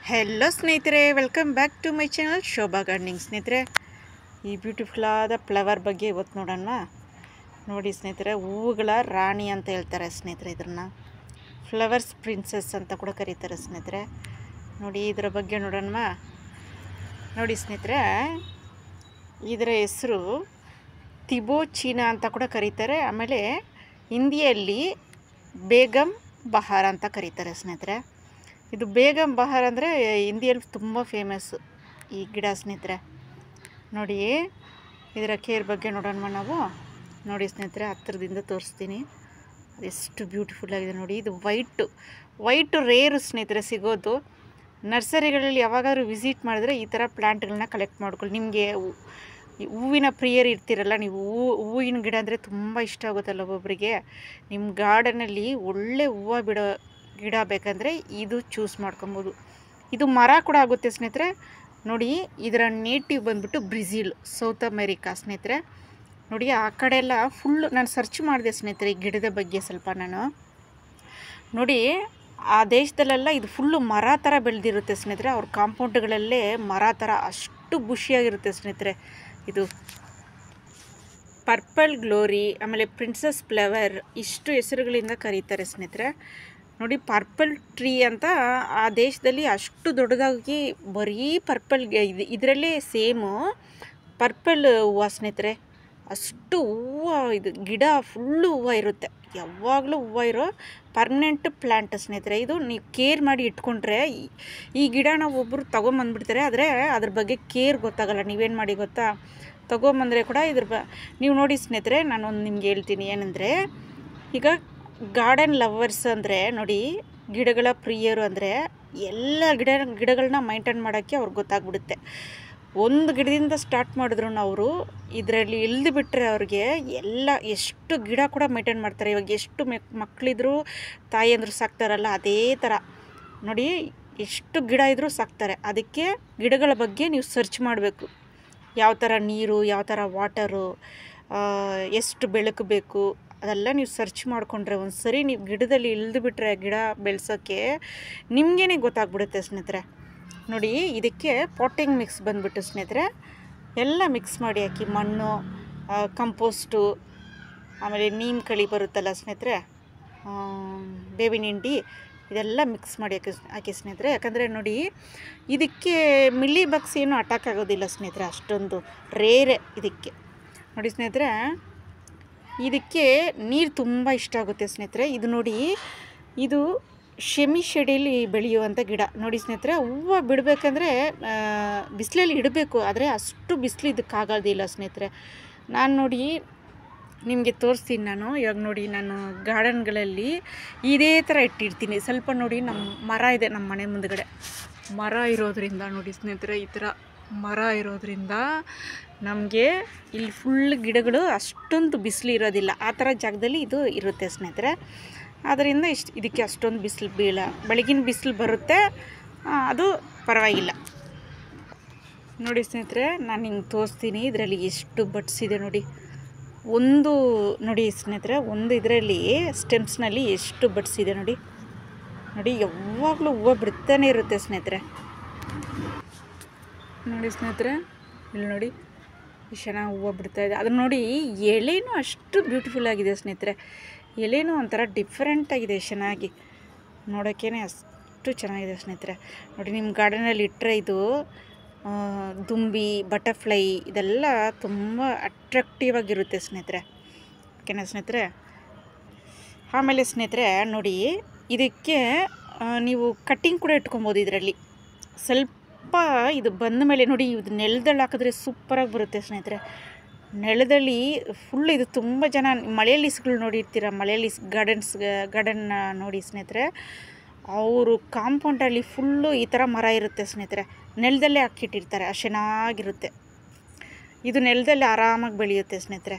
Hello ಸ್ನೇಹಿತರೆ, welcome back to my channel Shobha gardening. ಸ್ನೇಹಿತರೆ, ಈ ಬ್ಯೂಟಿಫುಲ್ ಆದ ಫ್ಲವರ್ ಬಗ್ಗೆ ಇವತ್ತು ನೋಡೋಣ. ನೋಡಿ ಸ್ನೇಹಿತರೆ, ಹೂವುಗಳ ರಾಣಿ ಅಂತ ಹೇಳ್ತಾರೆ ಸ್ನೇಹಿತರೆ. ಇದನ್ನು ಫ್ಲವರ್ಸ್ ಪ್ರಿನ್ಸೆಸ್ ಅಂತ ಕೂಡ ಕರೀತಾರೆ ಸ್ನೇಹಿತರೆ. ನೋಡಿ ಇದರ ಬಗ್ಗೆ ನೋಡೋಣ. ನೋಡಿ ಸ್ನೇಹಿತರೆ, ಇದರ ಹೆಸರು ತಿಬೋಚೀನಾ ಅಂತ ಕೂಡ ಕರೀತಾರೆ. ಆಮೇಲೆ ಹಿಂದಿಯಲ್ಲಿ ಬೇಗಂ ಬಹಾರ್ ಅಂತ ಕರೀತಾರೆ ಸ್ನೇಹಿತರೆ. ಇದು ಬೇಗಂ ಬಹಾರ್ ಅಂದರೆ ಹಿಂದಿಯಲ್ಲಿ ತುಂಬ ಫೇಮಸ್ಸು ಈ ಗಿಡ ಸ್ನೇಹಿತರೆ. ನೋಡಿ ಇದರ ಕೇರ್ ಬಗ್ಗೆ ನೋಡೋಣ ನಾವು. ನೋಡಿ ಸ್ನೇಹಿತರೆ, ಹತ್ತಿರದಿಂದ ತೋರಿಸ್ತೀನಿ. ಎಷ್ಟು ಬ್ಯೂಟಿಫುಲ್ ಆಗಿದೆ ನೋಡಿ. ಇದು ವೈಟು ರೇರು ಸ್ನೇಹಿತರೆ ಸಿಗೋದು. ನರ್ಸರಿಗಳಲ್ಲಿ ಯಾವಾಗಾದ್ರೂ ವಿಸಿಟ್ ಮಾಡಿದ್ರೆ ಈ ಥರ ಪ್ಲ್ಯಾಂಟ್ಗಳನ್ನ ಕಲೆಕ್ಟ್ ಮಾಡ್ಕೊಳ್ಳಿ. ನಿಮಗೆ ಹೂವಿನ ಪ್ರಿಯರು ಇರ್ತಿರಲ್ಲ, ನೀವು ಹೂವಿನ ಗಿಡ ಅಂದರೆ ತುಂಬ ಇಷ್ಟ ಆಗುತ್ತಲ್ಲ ಒಬ್ಬೊಬ್ಬರಿಗೆ. ನಿಮ್ಮ ಗಾರ್ಡನಲ್ಲಿ ಒಳ್ಳೆ ಹೂವು ಬಿಡೋ ಗಿಡ ಬೇಕಂದರೆ ಇದು ಚೂಸ್ ಮಾಡ್ಕೊಬೋದು. ಇದು ಮರ ಕೂಡ ಆಗುತ್ತೆ ಸ್ನೇಹಿತರೆ. ನೋಡಿ ಇದರ ನೇಟಿವ್ ಬಂದ್ಬಿಟ್ಟು ಬ್ರೆಜಿಲ್, ಸೌತ್ ಅಮೇರಿಕಾ ಸ್ನೇಹಿತರೆ. ನೋಡಿ ಆ ಕಡೆ ಎಲ್ಲ ಫುಲ್ಲು ನಾನು ಸರ್ಚ್ ಮಾಡಿದೆ ಸ್ನೇಹಿತರೆ ಈ ಗಿಡದ ಬಗ್ಗೆ ಸ್ವಲ್ಪ. ನಾನು ನೋಡಿ ಆ ದೇಶದಲ್ಲೆಲ್ಲ ಇದು ಫುಲ್ಲು ಮರ ಥರ ಬೆಳೆದಿರುತ್ತೆ ಸ್ನೇಹಿತರೆ. ಅವ್ರ ಕಾಂಪೌಂಡ್ಗಳಲ್ಲೇ ಮರ ಥರ ಅಷ್ಟು ಖುಷಿಯಾಗಿರುತ್ತೆ ಸ್ನೇಹಿತರೆ. ಇದು ಪರ್ಪಲ್ ಗ್ಲೋರಿ, ಆಮೇಲೆ ಪ್ರಿನ್ಸಸ್ ಫ್ಲವರ್, ಇಷ್ಟು ಹೆಸರುಗಳಿಂದ ಕರೀತಾರೆ ಸ್ನೇಹಿತರೆ. ನೋಡಿ ಪರ್ಪಲ್ ಟ್ರೀ ಅಂತ ಆ ದೇಶದಲ್ಲಿ ಅಷ್ಟು ದೊಡ್ಡದಾಗಿ ಬರೀ ಪರ್ಪಲ್ ಇದರಲ್ಲೇ ಸೇಮು ಪರ್ಪಲ್ ಹೂವು ಸ್ನೇಹಿತರೆ. ಅಷ್ಟು ಹೂವು, ಇದು ಗಿಡ ಫುಲ್ಲು ಹೂವು ಇರುತ್ತೆ, ಯಾವಾಗಲೂ ಹೂವು ಇರೋ ಪರ್ಮನೆಂಟ್ ಪ್ಲ್ಯಾಂಟ್ ಸ್ನೇಹಿತರೆ. ಇದು ನೀವು ಕೇರ್ ಮಾಡಿ ಇಟ್ಕೊಂಡ್ರೆ ಈ ಗಿಡ ನಾವು ಒಬ್ಬರು ತೊಗೊಂಬಂದ್ಬಿಡ್ತಾರೆ, ಆದರೆ ಅದ್ರ ಬಗ್ಗೆ ಕೇರ್ ಗೊತ್ತಾಗಲ್ಲ. ನೀವೇನು ಮಾಡಿ ಗೊತ್ತಾ, ತೊಗೊಂಬಂದರೆ ಕೂಡ ನೀವು ನೋಡಿ ಸ್ನೇಹಿತರೆ, ನಾನೊಂದು ನಿಮ್ಗೆ ಹೇಳ್ತೀನಿ. ಏನಂದರೆ, ಈಗ ಗಾರ್ಡನ್ ಲವರ್ಸ್ ಅಂದರೆ ನೋಡಿ, ಗಿಡಗಳ ಪ್ರಿಯರು ಅಂದರೆ ಎಲ್ಲ ಗಿಡಗಳನ್ನ ಮೈಂಟೈನ್ ಮಾಡೋಕ್ಕೆ ಅವ್ರಿಗೆ ಗೊತ್ತಾಗ್ಬಿಡುತ್ತೆ. ಒಂದು ಗಿಡದಿಂದ ಸ್ಟಾರ್ಟ್ ಮಾಡಿದ್ರು ಅವರು ಇದರಲ್ಲಿ ಇಳಿದು ಬಿಟ್ಟರೆ ಅವ್ರಿಗೆ ಎಲ್ಲ ಎಷ್ಟು ಗಿಡ ಕೂಡ ಮೈಂಟೈನ್ ಮಾಡ್ತಾರೆ. ಇವಾಗ ಎಷ್ಟು ಮಕ್ಕಳಿದ್ರು ತಾಯಿಯಂದ್ರು ಸಾಕ್ತಾರಲ್ಲ, ಅದೇ ಥರ ನೋಡಿ ಎಷ್ಟು ಗಿಡ ಇದ್ದರೂ ಸಾಕ್ತಾರೆ. ಅದಕ್ಕೆ ಗಿಡಗಳ ಬಗ್ಗೆ ನೀವು ಸರ್ಚ್ ಮಾಡಬೇಕು. ಯಾವ ಥರ ನೀರು, ಯಾವ ಥರ ವಾಟರು, ಎಷ್ಟು ಬೆಳಕು ಬೇಕು, ಅದೆಲ್ಲ ನೀವು ಸರ್ಚ್ ಮಾಡಿಕೊಂಡ್ರೆ ಒಂದು ಸರಿ ನೀವು ಗಿಡದಲ್ಲಿ ಇಳಿದು ಬಿಟ್ಟರೆ ಗಿಡ ಬೆಳೆಸೋಕ್ಕೆ ನಿಮಗೇನೆ ಗೊತ್ತಾಗ್ಬಿಡುತ್ತೆ ಸ್ನೇಹಿತರೆ. ನೋಡಿ ಇದಕ್ಕೆ ಪಾಟಿಂಗ್ ಮಿಕ್ಸ್ ಬಂದುಬಿಟ್ಟು ಸ್ನೇಹಿತರೆ, ಎಲ್ಲ ಮಿಕ್ಸ್ ಮಾಡಿ ಹಾಕಿ. ಮಣ್ಣು, ಕಂಪೋಸ್ಟು, ಆಮೇಲೆ ನೀಮ್ ಕಳಿ ಬರುತ್ತಲ್ಲ ಸ್ನೇಹಿತರೆ, ಬೇವಿನ ಹಿಂಡಿ, ಇದೆಲ್ಲ ಮಿಕ್ಸ್ ಮಾಡಿ ಹಾಕಿ ಸ್ನೇಹಿತರೆ. ಯಾಕಂದರೆ ನೋಡಿ ಇದಕ್ಕೆ ಮಿಲಿ ಬಗ್ಸ್ ಏನು ಅಟ್ಯಾಕ್ ಆಗೋದಿಲ್ಲ ಸ್ನೇಹಿತರೆ, ಅಷ್ಟೊಂದು ರೇರೆ ಇದಕ್ಕೆ. ನೋಡಿ ಸ್ನೇಹಿತರೆ, ಇದಕ್ಕೆ ನೀರು ತುಂಬ ಇಷ್ಟ ಆಗುತ್ತೆ ಸ್ನೇಹಿತರೆ. ಇದು ನೋಡಿ, ಇದು ಶೆಮಿ ಶೆಡಿಯಲ್ಲಿ ಬೆಳೆಯುವಂಥ ಗಿಡ. ನೋಡಿ ಸ್ನೇಹಿತರೆ, ಹೂವು ಬಿಡಬೇಕಂದ್ರೆ ಬಿಸಿಲಲ್ಲಿ ಇಡಬೇಕು, ಆದರೆ ಅಷ್ಟು ಬಿಸಿಲು ಇದಕ್ಕಾಗೋದಿಲ್ಲ ಸ್ನೇಹಿತರೆ. ನಾನು ನೋಡಿ ನಿಮಗೆ ತೋರಿಸ್ತೀನಿ. ನಾನು ಇವಾಗ ನೋಡಿ, ನಾನು ಗಾರ್ಡನ್ಗಳಲ್ಲಿ ಇದೇ ಥರ ಇಟ್ಟಿರ್ತೀನಿ. ಸ್ವಲ್ಪ ನೋಡಿ, ನಮ್ಮ ಮರ ಇದೆ ನಮ್ಮ ಮನೆ ಮುಂದುಗಡೆ. ಮರ ಇರೋದ್ರಿಂದ ನೋಡಿ ಸ್ನೇಹಿತರೆ, ಈ ಥರ ಮರ ಇರೋದ್ರಿಂದ ನಮಗೆ ಇಲ್ಲಿ ಫುಲ್ ಗಿಡಗಳು ಅಷ್ಟೊಂದು ಬಿಸಿಲು ಇರೋದಿಲ್ಲ. ಆ ಥರ ಜಾಗದಲ್ಲಿ ಇದು ಇರುತ್ತೆ ಸ್ನೇಹಿತರೆ. ಆದ್ದರಿಂದ ಇದಕ್ಕೆ ಅಷ್ಟೊಂದು ಬಿಸಿಲು ಬೆಳಗಿನ ಬಿಸಿಲು ಬರುತ್ತೆ, ಅದು ಪರವಾಗಿಲ್ಲ. ನೋಡಿ ಸ್ನೇಹಿತರೆ, ನಾನು ನಿಮ್ಗೆ ತೋರಿಸ್ತೀನಿ. ಇದರಲ್ಲಿ ಎಷ್ಟು ಬಡ್ಸ್ ಇದೆ ನೋಡಿ. ನೋಡಿ ಸ್ನೇಹಿತರೆ, ಒಂದು ಇದರಲ್ಲಿ ಸ್ಟೆಮ್ಸ್ನಲ್ಲಿ ಎಷ್ಟು ಬಡ್ಸ್ ಇದೆ ನೋಡಿ. ನೋಡಿ ಯಾವಾಗಲೂ ಹೂವು ಬಿಡ್ತಾನೆ ಇರುತ್ತೆ ಸ್ನೇಹಿತರೆ. ನೋಡಿ ಸ್ನೇಹಿತರೆ, ಇಲ್ಲಿ ನೋಡಿ ಎಷ್ಟು ಚೆನ್ನಾಗಿ ಹೂವು ಬಿಡ್ತಾಯಿದೆ. ಅದನ್ನು ನೋಡಿ, ಎಲೆನೂ ಅಷ್ಟು ಬ್ಯೂಟಿಫುಲ್ ಆಗಿದೆ ಸ್ನೇಹಿತರೆ. ಎಲೆನೂ ಒಂಥರ ಡಿಫ್ರೆಂಟ್ ಆಗಿದೆ, ಚೆನ್ನಾಗಿ ನೋಡೋಕ್ಕೇ ಅಷ್ಟು ಚೆನ್ನಾಗಿದೆ ಸ್ನೇಹಿತರೆ. ನೋಡಿ ನಿಮ್ಮ ಗಾರ್ಡನಲ್ಲಿ ಇಟ್ಟರೆ ಇದು ದುಂಬಿ, ಬಟರ್ಫ್ಲೈ, ಇದೆಲ್ಲ ತುಂಬ ಅಟ್ರಾಕ್ಟಿವ್ ಆಗಿರುತ್ತೆ ಸ್ನೇಹಿತರೆ. ಓಕೆನಾ ಸ್ನೇಹಿತರೆ. ಆಮೇಲೆ ಸ್ನೇಹಿತರೆ ನೋಡಿ, ಇದಕ್ಕೆ ನೀವು ಕಟ್ಟಿಂಗ್ ಕೂಡ ಇಟ್ಕೊಬೋದು. ಇದರಲ್ಲಿ ಸ್ವಲ್ಪ ಇದು ಬಂದ ಮೇಲೆ ನೋಡಿ, ಇದು ನೆಲದಲ್ಲಿ ಹಾಕಿದ್ರೆ ಸೂಪರಾಗಿ ಬರುತ್ತೆ ಸ್ನೇಹಿತರೆ. ನೆಲದಲ್ಲಿ ಫುಲ್ ಇದು ತುಂಬ ಜನ ಮಳೆಯಲ್ಲಿಸ್ಗಳು ನೋಡಿರ್ತೀರ, ಮಳೆಯಲ್ಲಿಸ್ ಗಾರ್ಡನ್ ನೋಡಿ ಸ್ನೇಹಿತರೆ. ಅವರು ಕಾಂಪೌಂಡಲ್ಲಿ ಫುಲ್ಲು ಈ ಥರ ಮರ ಇರುತ್ತೆ ಸ್ನೇಹಿತರೆ, ನೆಲದಲ್ಲೇ ಹಾಕಿಟ್ಟಿರ್ತಾರೆ. ಅಷ್ಟು ಚೆನ್ನಾಗಿರುತ್ತೆ. ಇದು ನೆಲದಲ್ಲಿ ಆರಾಮಾಗಿ ಬೆಳೆಯುತ್ತೆ ಸ್ನೇಹಿತರೆ.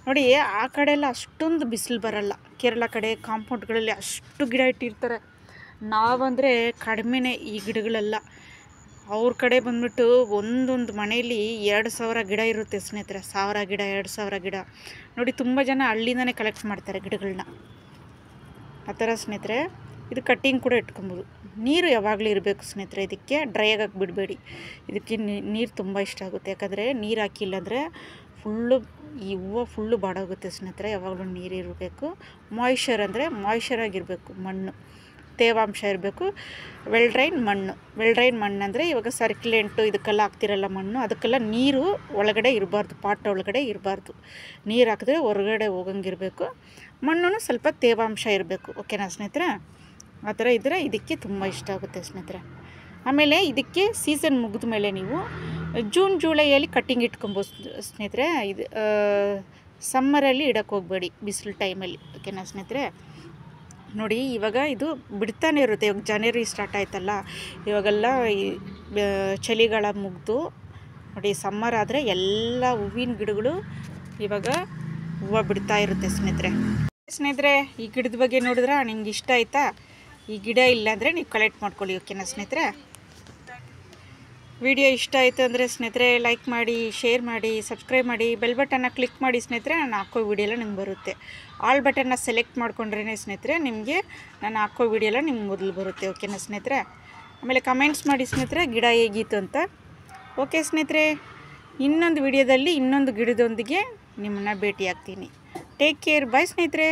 ನೋಡಿ ಆ ಕಡೆ ಎಲ್ಲ ಅಷ್ಟೊಂದು ಬಿಸಿಲು ಬರಲ್ಲ. ಕೇರಳ ಕಡೆ ಕಾಂಪೌಂಡ್ಗಳಲ್ಲಿ ಅಷ್ಟು ಗಿಡ ಇಟ್ಟಿರ್ತಾರೆ. ನಾವಂದರೆ ಕಡಿಮೆನೇ ಈ ಗಿಡಗಳೆಲ್ಲ. ಅವ್ರ ಕಡೆ ಬಂದ್ಬಿಟ್ಟು ಒಂದೊಂದು ಮನೆಯಲ್ಲಿ 2000 ಗಿಡ ಇರುತ್ತೆ ಸ್ನೇಹಿತರೆ. 1000 ಗಿಡ, 2000 ಗಿಡ. ನೋಡಿ ತುಂಬ ಜನ ಹಳ್ಳಿಯಿಂದನೇ ಕಲೆಕ್ಟ್ ಮಾಡ್ತಾರೆ ಗಿಡಗಳನ್ನ, ಆ ಥರ ಸ್ನೇಹಿತರೆ. ಇದು ಕಟ್ಟಿಂಗ್ ಕೂಡ ಇಟ್ಕೊಬೋದು. ನೀರು ಯಾವಾಗಲೂ ಇರಬೇಕು ಸ್ನೇಹಿತರೆ, ಇದಕ್ಕೆ ಡ್ರೈ ಆಗಕ್ಕೆ ಬಿಡಬೇಡಿ. ಇದಕ್ಕೆ ನೀರು ತುಂಬ ಇಷ್ಟ ಆಗುತ್ತೆ, ಯಾಕಂದರೆ ನೀರು ಹಾಕಿಲ್ಲ ಅಂದರೆ ಫುಲ್ಲು ಈ ಹೂವು ಫುಲ್ಲು ಬಾಡೋಗುತ್ತೆ ಸ್ನೇಹಿತರೆ. ಯಾವಾಗಲೂ ನೀರು ಇರಬೇಕು. ಮಾಯ್ಶ್ಚರ್ ಅಂದರೆ ಮಾಯ್ಶ್ಚರ್ ಆಗಿರಬೇಕು, ಮಣ್ಣು ತೇವಾಂಶ ಇರಬೇಕು. ವೆಲ್ ಡ್ರೈನ್ ಮಣ್ಣು ಅಂದರೆ ಇವಾಗ ಸರ್ಕ್ಯುಲೆಂಟು ಇದಕ್ಕೆಲ್ಲ ಹಾಕ್ತಿರಲ್ಲ ಮಣ್ಣು, ಅದಕ್ಕೆಲ್ಲ ನೀರು ಒಳಗಡೆ ಇರಬಾರ್ದು, ಪಾಟ್ ಒಳಗಡೆ ಇರಬಾರ್ದು. ನೀರು ಹಾಕಿದ್ರೆ ಹೊರಗಡೆ ಹೋಗಂಗಿರಬೇಕು. ಮಣ್ಣು ಸ್ವಲ್ಪ ತೇವಾಂಶ ಇರಬೇಕು. ಓಕೆನಾ ಸ್ನೇಹಿತರೆ? ಆ ಥರ ಇದ್ದರೆ ಇದಕ್ಕೆ ತುಂಬ ಇಷ್ಟ ಆಗುತ್ತೆ ಸ್ನೇಹಿತರೆ. ಆಮೇಲೆ ಇದಕ್ಕೆ ಸೀಸನ್ ಮುಗಿದ ಮೇಲೆ ನೀವು ಜೂನ್ ಜುಲೈಯಲ್ಲಿ ಕಟ್ಟಿಂಗ್ ಇಟ್ಕೊಬೋದು ಸ್ನೇಹಿತರೆ. ಇದು ಸಮ್ಮರಲ್ಲಿ ಇಡಕ್ಕೆ ಹೋಗಬೇಡಿ, ಬಿಸಿಲು ಟೈಮಲ್ಲಿ. ಓಕೆನಾ ಸ್ನೇಹಿತರೆ? ನೋಡಿ ಇವಾಗ ಇದು ಬಿಡ್ತಾನೆ ಇರುತ್ತೆ. ಇವಾಗ ಜನವರಿ ಸ್ಟಾರ್ಟ್ ಆಯ್ತಲ್ಲ, ಇವಾಗೆಲ್ಲ ಚಳಿಗಾಲ ಮುಗಿದು ನೋಡಿ ಸಮ್ಮರ್ ಆದರೆ ಎಲ್ಲ ಹೂವಿನ ಗಿಡಗಳು ಇವಾಗ ಹೂವು ಬಿಡ್ತಾ ಇರುತ್ತೆ ಸ್ನೇಹಿತರೆ. ಈ ಗಿಡದ ಬಗ್ಗೆ ನೋಡಿದ್ರೆ ನಿಮ್ಗೆ ಇಷ್ಟ ಆಯಿತಾ? ಈ ಗಿಡ ಇಲ್ಲ ಅಂದರೆ ನೀವು ಕಲೆಕ್ಟ್ ಮಾಡ್ಕೊಳ್ಳಿ. ಓಕೆನಾ ಸ್ನೇಹಿತರೆ? ವಿಡಿಯೋ ಇಷ್ಟ ಆಯಿತು ಅಂದರೆ ಸ್ನೇಹಿತರೆ ಲೈಕ್ ಮಾಡಿ, ಶೇರ್ ಮಾಡಿ, ಸಬ್ಸ್ಕ್ರೈಬ್ ಮಾಡಿ, ಬೆಲ್ ಬಟನ್ನ ಕ್ಲಿಕ್ ಮಾಡಿ ಸ್ನೇಹಿತರೆ. ನಾನು ಹಾಕೋ ವಿಡಿಯೋ ಎಲ್ಲ ನಿಮ್ಗೆ ಬರುತ್ತೆ. ಆಲ್ ಬಟನ್ನ ಸೆಲೆಕ್ಟ್ ಮಾಡ್ಕೊಂಡ್ರೇ ಸ್ನೇಹಿತರೆ ನಿಮಗೆ ನಾನು ಹಾಕೋ ವಿಡಿಯೋ ಎಲ್ಲ ನಿಮ್ಗೆ ಮೊದಲು ಬರುತ್ತೆ. ಓಕೆನಾ ಸ್ನೇಹಿತರೆ? ಆಮೇಲೆ ಕಮೆಂಟ್ಸ್ ಮಾಡಿ ಸ್ನೇಹಿತರೆ ಗಿಡ ಹೇಗಿತ್ತು ಅಂತ. ಓಕೆ ಸ್ನೇಹಿತರೆ, ಇನ್ನೊಂದು ವಿಡಿಯೋದಲ್ಲಿ ಇನ್ನೊಂದು ಗಿಡದೊಂದಿಗೆ ನಿಮ್ಮನ್ನು ಭೇಟಿ ಆಗ್ತೀನಿ. ಟೇಕ್ ಕೇರ್, ಬಾಯ್ ಸ್ನೇಹಿತರೆ.